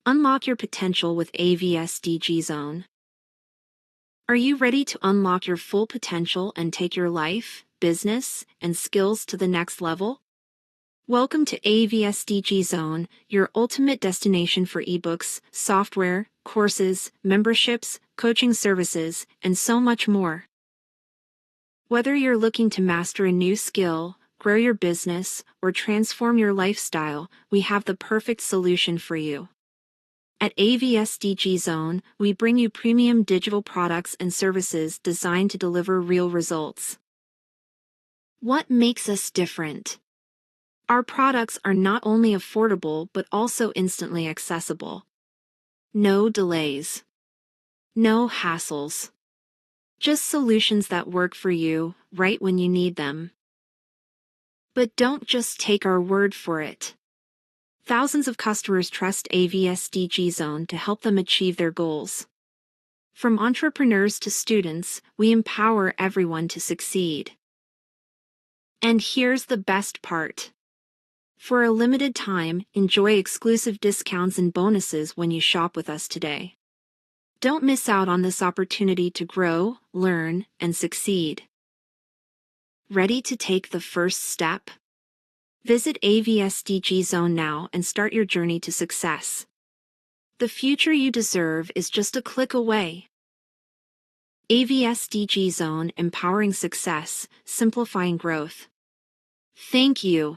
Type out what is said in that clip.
Unlock your potential with AVS Digi Zone. Are you ready to unlock your full potential and take your life, business, and skills to the next level? Welcome to AVS Digi Zone, your ultimate destination for ebooks, software, courses, memberships, coaching services, and so much more. Whether you're looking to master a new skill, grow your business, or transform your lifestyle, we have the perfect solution for you. At AVS Digi Zone, we bring you premium digital products and services designed to deliver real results. What makes us different? Our products are not only affordable but also instantly accessible. No delays. No hassles. Just solutions that work for you, right when you need them. But don't just take our word for it. Thousands of customers trust AVS Digi Zone to help them achieve their goals. From entrepreneurs to students, we empower everyone to succeed. And here's the best part. For a limited time, enjoy exclusive discounts and bonuses when you shop with us today. Don't miss out on this opportunity to grow, learn, and succeed. Ready to take the first step? Visit AVS Digi Zone now and start your journey to success. The future you deserve is just a click away. AVS Digi Zone, empowering success, simplifying growth. Thank you.